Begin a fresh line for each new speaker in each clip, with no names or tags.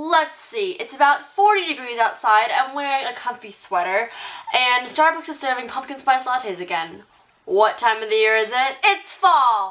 Let's see, it's about 40 degrees outside, I'm wearing a comfy sweater, and Starbucks is serving pumpkin spice lattes again. What time of the year is it? It's fall!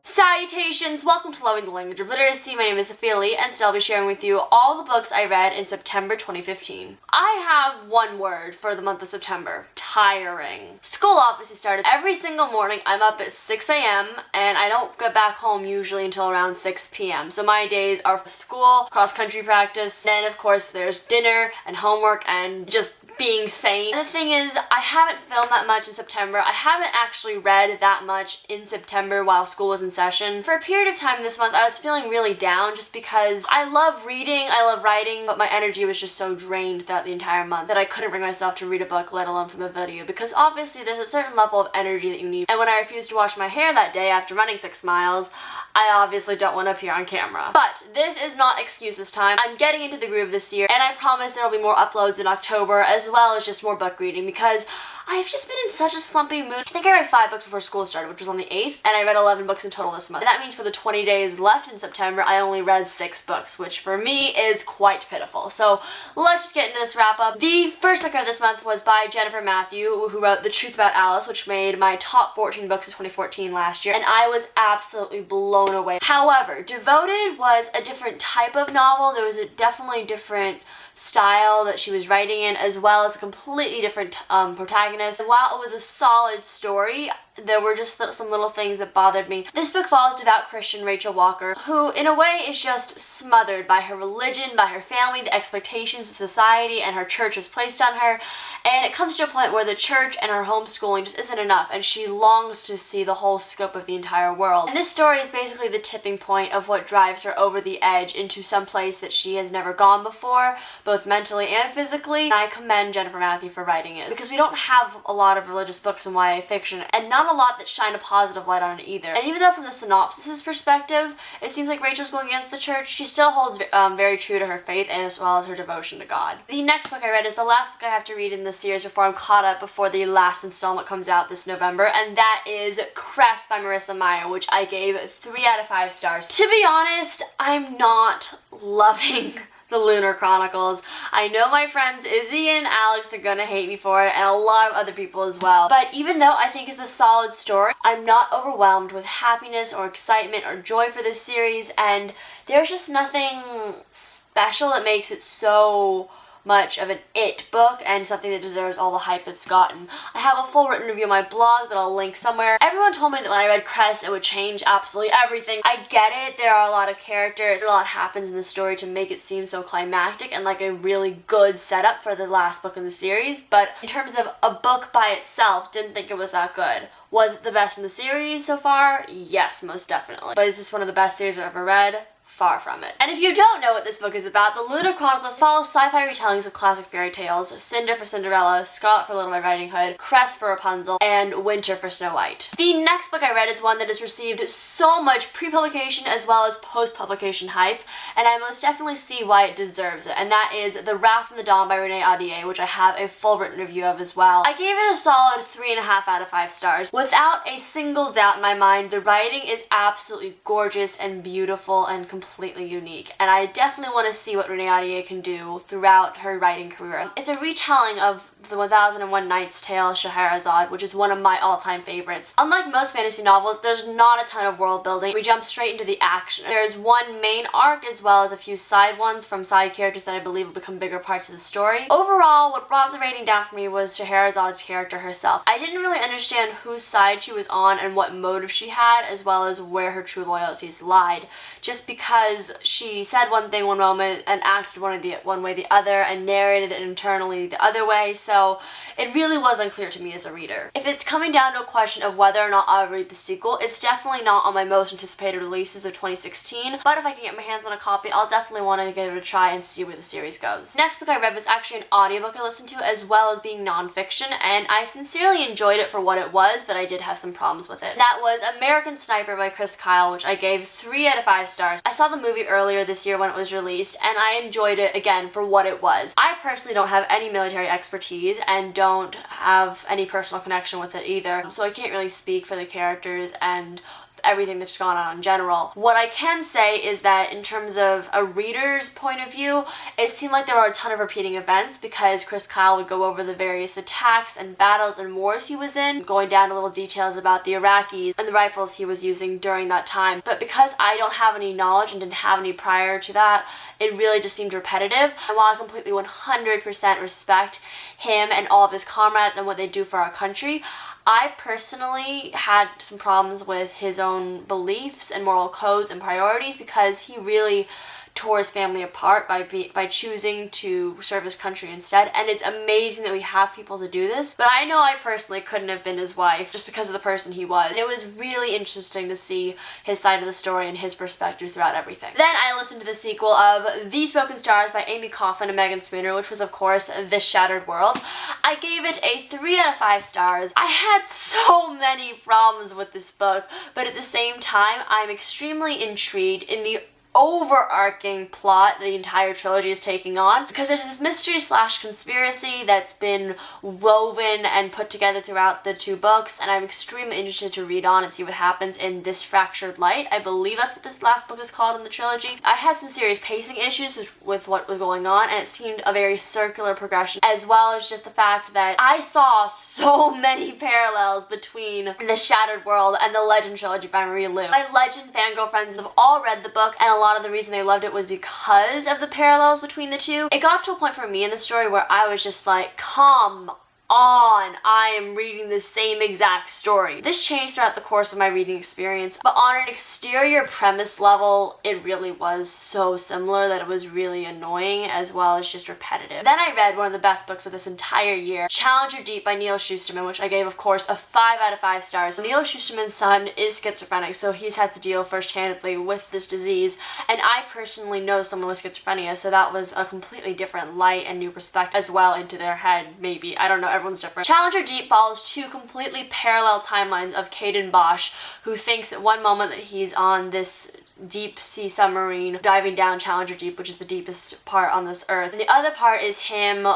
Salutations! Welcome to Loving the Language of Literacy. My name is Sophia Lee, and today I'll be sharing with you all the books I read in September 2015. I have one word for the month of September. Tiring. School obviously started. Every single morning I'm up at 6 a.m. and I don't get back home usually until around 6 p.m. So my days are for school, cross-country practice, then of course there's dinner and homework and just being sane. And the thing is, I haven't filmed that much in September. I haven't actually read that much in September while school was in session. For a period of time this month, I was feeling really down just because I love reading, I love writing, but my energy was just so drained throughout the entire month that I couldn't bring myself to read a book, let alone film a video, because obviously there's a certain level of energy that you need. And when I refused to wash my hair that day after running 6 miles, I obviously don't want to appear on camera. But this is not excuses time. I'm getting into the groove this year, and I promise there will be more uploads in October, as well as just more book reading, because I've just been in such a slumpy mood. I think I read 5 books before school started, which was on the 8th, and I read 11 books in total this month. And that means for the 20 days left in September, I only read 6 books, which for me is quite pitiful. So let's just get into this wrap up. The first book I read this month was by Jennifer Matthew, who wrote The Truth About Alice, which made my top 14 books of 2014 last year, and I was absolutely blown away. However, Devoted was a different type of novel. There was a definitely different style that she was writing in, as well as a completely different protagonist. And while it was a solid story, there were just some little things that bothered me. This book follows devout Christian Rachel Walker, who in a way is just smothered by her religion, by her family, the expectations that society and her church has placed on her, and it comes to a point where the church and her homeschooling just isn't enough, and she longs to see the whole scope of the entire world. And this story is basically the tipping point of what drives her over the edge into some place that she has never gone before, both mentally and physically. And I commend Jennifer Matthew for writing it, because we don't have a lot of religious books in YA fiction, and not a lot that shine a positive light on it either. And even though from the synopsis perspective, it seems like Rachel's going against the church, she still holds very true to her faith as well as her devotion to God. The next book I read is the last book I have to read in this series before I'm caught up before the last installment comes out this November, and that is Cress by Marissa Meyer, which I gave 3 out of 5 stars. To be honest, I'm not loving the Lunar Chronicles. I know my friends Izzy and Alex are gonna hate me for it, and a lot of other people as well. But even though I think it's a solid story, I'm not overwhelmed with happiness or excitement or joy for this series, and there's just nothing special that makes it so much of an it book and something that deserves all the hype it's gotten. I have a full written review on my blog that I'll link somewhere. Everyone told me that when I read Cress it would change absolutely everything. I get it, there are a lot of characters, a lot happens in the story to make it seem so climactic and like a really good setup for the last book in the series, but in terms of a book by itself, didn't think it was that good. Was it the best in the series so far? Yes, most definitely. But is this one of the best series I've ever read? Far from it. And if you don't know what this book is about, the Lunar Chronicles follow sci-fi retellings of classic fairy tales: Cinder for Cinderella, Scarlet for Little Red Riding Hood, Cress for Rapunzel, and Winter for Snow White. The next book I read is one that has received so much pre-publication as well as post-publication hype, and I most definitely see why it deserves it, and that is The Wrath from the Dawn by Renee Ahdieh, which I have a full written review of as well. I gave it a solid 3.5 out of 5 stars. Without a single doubt in my mind, the writing is absolutely gorgeous and beautiful and completely unique, and I definitely want to see what Renee Ahdieh can do throughout her writing career. It's a retelling of the 1001 Nights tale Scheherazade, which is one of my all-time favorites. Unlike most fantasy novels, there's not a ton of world building. We jump straight into the action. There's one main arc as well as a few side ones from side characters that I believe will become bigger parts of the story. Overall, what brought the rating down for me was Scheherazade's character herself. I didn't really understand whose side she was on and what motive she had, as well as where her true loyalties lied, just because she said one thing one moment and acted one way the other and narrated it internally the other way, so it really was unclear to me as a reader. If it's coming down to a question of whether or not I'll read the sequel, it's definitely not on my most anticipated releases of 2016, but if I can get my hands on a copy, I'll definitely want to give it a try and see where the series goes. Next book I read was actually an audiobook I listened to, as well as being non-fiction, and I sincerely enjoyed it for what it was, but I did have some problems with it. That was American Sniper by Chris Kyle, which I gave 3 out of 5 stars. I saw the movie earlier this year when it was released, and I enjoyed it again for what it was. I personally don't have any military expertise and don't have any personal connection with it either, so I can't really speak for the characters and everything that's gone on in general. What I can say is that in terms of a reader's point of view, it seemed like there were a ton of repeating events because Chris Kyle would go over the various attacks and battles and wars he was in, going down to little details about the Iraqis and the rifles he was using during that time. But because I don't have any knowledge and didn't have any prior to that, it really just seemed repetitive. And while I completely 100% respect him and all of his comrades and what they do for our country, I personally had some problems with his own beliefs and moral codes and priorities because he really tore his family apart by choosing to serve his country instead. And it's amazing that we have people to do this, but I know I personally couldn't have been his wife just because of the person he was. And it was really interesting to see his side of the story and his perspective throughout everything. Then I listened to the sequel of These Broken Stars by Amy Coffin and Megan Spooner, which was of course This Shattered World. I gave it a 3 out of 5 stars. I had so many problems with this book, but at the same time, I'm extremely intrigued in the overarching plot the entire trilogy is taking on, because there's this mystery slash conspiracy that's been woven and put together throughout the 2 books, and I'm extremely interested to read on and see what happens in This Fractured Light. I believe that's what this last book is called in the trilogy. I had some serious pacing issues with what was going on, and it seemed a very circular progression, as well as just the fact that I saw so many parallels between The Shattered World and the Legend trilogy by Marie Lu. My Legend fangirl friends have all read the book, and a lot of the reason they loved it was because of the parallels between the 2. It got to a point for me in the story where I was just like, come on, I am reading the same exact story. This changed throughout the course of my reading experience, but on an exterior premise level, it really was so similar that it was really annoying as well as just repetitive. Then I read one of the best books of this entire year, Challenger Deep by Neil Shusterman, which I gave, of course, a 5 out of 5 stars. Neil Shusterman's son is schizophrenic, so he's had to deal first-handedly with this disease, and I personally know someone with schizophrenia, so that was a completely different light and new perspective as well into their head, maybe. I don't know, everyone's different. Challenger Deep follows 2 completely parallel timelines of Caden Bosch, who thinks at one moment that he's on this deep sea submarine diving down Challenger Deep, which is the deepest part on this earth. And the other part is him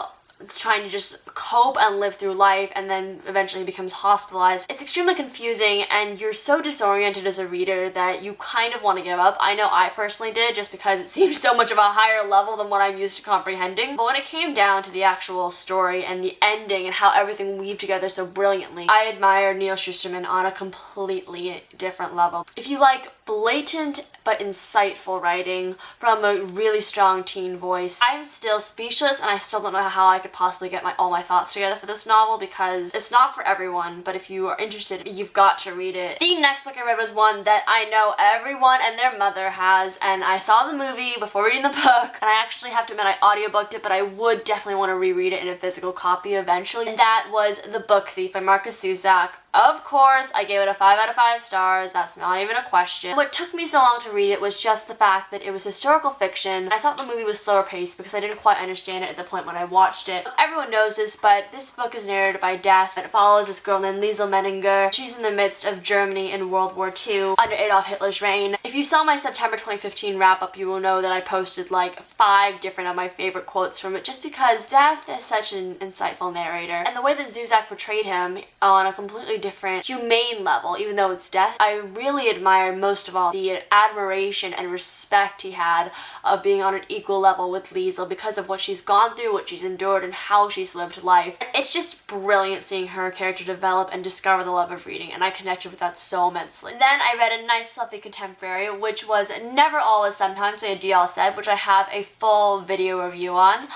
trying to just cope and live through life, and then eventually becomes hospitalized. It's extremely confusing, and you're so disoriented as a reader that you kind of want to give up. I know I personally did, just because it seems so much of a higher level than what I'm used to comprehending. But when it came down to the actual story and the ending and how everything weaved together so brilliantly, I admire Neil Shusterman on a completely different level. If you like blatant but insightful writing from a really strong teen voice, I'm still speechless, and I still don't know how I could possibly get all my thoughts together for this novel, because it's not for everyone, but if you are interested, you've got to read it. The next book I read was one that I know everyone and their mother has, and I saw the movie before reading the book, and I actually have to admit I audiobooked it, but I would definitely want to reread it in a physical copy eventually, and that was The Book Thief by Marcus Zusak. Of course, I gave it a 5 out of 5 stars, that's not even a question. What took me so long to read it was just the fact that it was historical fiction. I thought the movie was slower paced because I didn't quite understand it at the point when I watched it. Everyone knows this, but this book is narrated by Death. It follows this girl named Liesel Menninger. She's in the midst of Germany in World War II under Adolf Hitler's reign. If you saw my September 2015 wrap-up, you will know that I posted like 5 different of my favorite quotes from it, just because Death is such an insightful narrator. And the way that Zusak portrayed him on a completely different, humane level, even though it's Death, I really admired most of all the admiration and respect he had of being on an equal level with Liesel because of what she's gone through, what she's endured, and how she's lived life. It's just brilliant seeing her character develop and discover the love of reading, and I connected with that so immensely. Then I read a nice fluffy contemporary, which was Never All Is Sometimes by Adele Said, which I have a full video review on.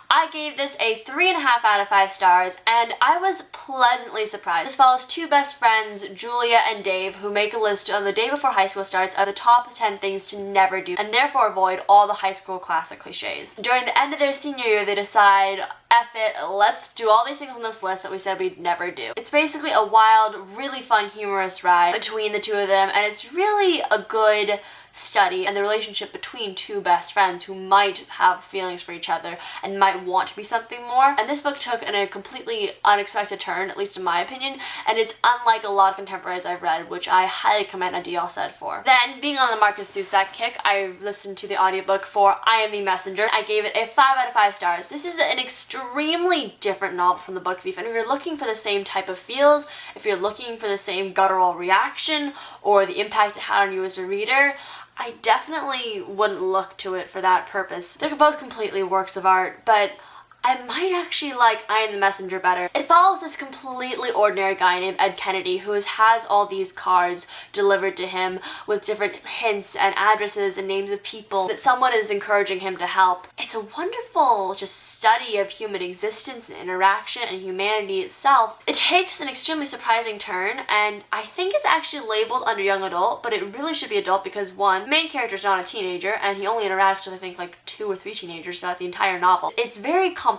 I gave this a 3.5 out of 5 stars, and I was pleasantly surprised. This follows 2 best friends, Julia and Dave, who make a list on the day before high school starts of the top 10 things to never do, and therefore avoid all the high school classic cliches. During the end of their senior year, they decide, F it, let's do all these things on this list that we said we'd never do. It's basically a wild, really fun, humorous ride between the 2 of them, and it's really a good study and the relationship between 2 best friends who might have feelings for each other and might might want to be something more. And this book took in a completely unexpected turn, at least in my opinion, and it's unlike a lot of contemporaries I've read, which I highly commend Adil said for. Then, being on the Marcus Zusak kick, I listened to the audiobook for I Am the Messenger. I gave it a 5 out of 5 stars. This is an extremely different novel from The Book Thief, and if you're looking for the same type of feels, if you're looking for the same guttural reaction or the impact it had on you as a reader, I definitely wouldn't look to it for that purpose. They're both completely works of art, but I might actually like I Am the Messenger better. It follows this completely ordinary guy named Ed Kennedy who has all these cards delivered to him with different hints and addresses and names of people that someone is encouraging him to help. It's a wonderful just study of human existence and interaction and humanity itself. It takes an extremely surprising turn, and I think it's actually labeled under young adult, but it really should be adult because one, the main character is not a teenager and he only interacts with I think like 2 or 3 teenagers throughout the entire novel. It's very complex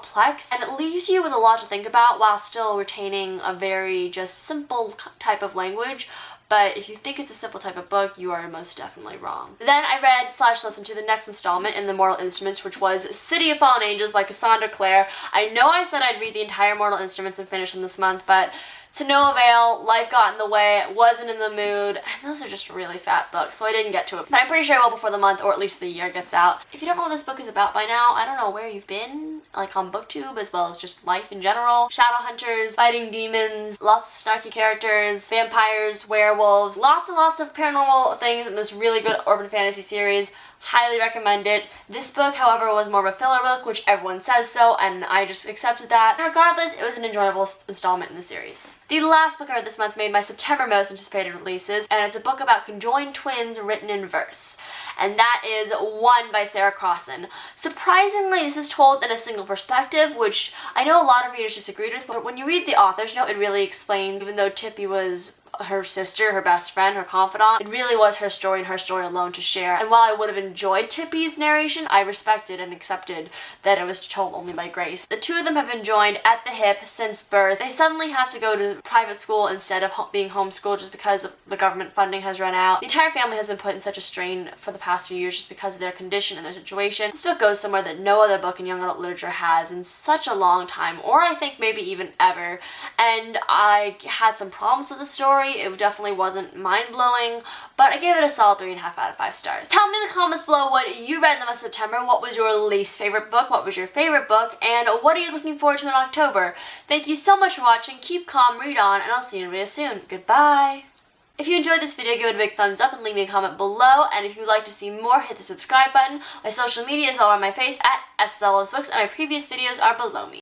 and it leaves you with a lot to think about while still retaining a very just simple type of language. But if you think it's a simple type of book, you are most definitely wrong. Then I read / listened to the next installment in the Mortal Instruments, which was City of Fallen Angels by Cassandra Clare. I know I said I'd read the entire Mortal Instruments and finish them this month, but to no avail. Life got in the way, wasn't in the mood, and those are just really fat books, so I didn't get to it. But I'm pretty sure I will before the month, or at least the year gets out. If you don't know what this book is about by now, I don't know where you've been, like on BookTube, as well as just life in general. Shadow hunters, fighting demons, lots of snarky characters, vampires, werewolves, lots and lots of paranormal things in this really good urban fantasy series. Highly recommend it. This book, however, was more of a filler book, which everyone says so, and I just accepted that. And regardless, it was an enjoyable installment in the series. The last book I read this month made my September most anticipated releases, and it's a book about conjoined twins written in verse. And that is One by Sarah Crossan. Surprisingly, this is told in a single perspective, which I know a lot of readers disagreed with, but when you read the author's note, it really explains, even though Tippy was her sister, her best friend, her confidant, it really was her story and her story alone to share. And while I would have enjoyed Tippy's narration, I respected and accepted that it was told only by Grace. The two of them have been joined at the hip since birth. They suddenly have to go to private school instead of being homeschooled just because the government funding has run out. The entire family has been put in such a strain for the past few years just because of their condition and their situation. This book goes somewhere that no other book in young adult literature has in such a long time, or I think maybe even ever. And I had some problems with the story. It definitely wasn't mind-blowing, but I gave it a solid 3.5 out of 5 stars. Tell me in the comments below what you read in the month of September, what was your least favorite book, what was your favorite book, and what are you looking forward to in October. Thank you so much for watching, keep calm, read on, and I'll see you real soon. Goodbye! If you enjoyed this video, give it a big thumbs up and leave me a comment below, and if you'd like to see more, hit the subscribe button. My social media is all on my face at SLSBooks, and my previous videos are below me.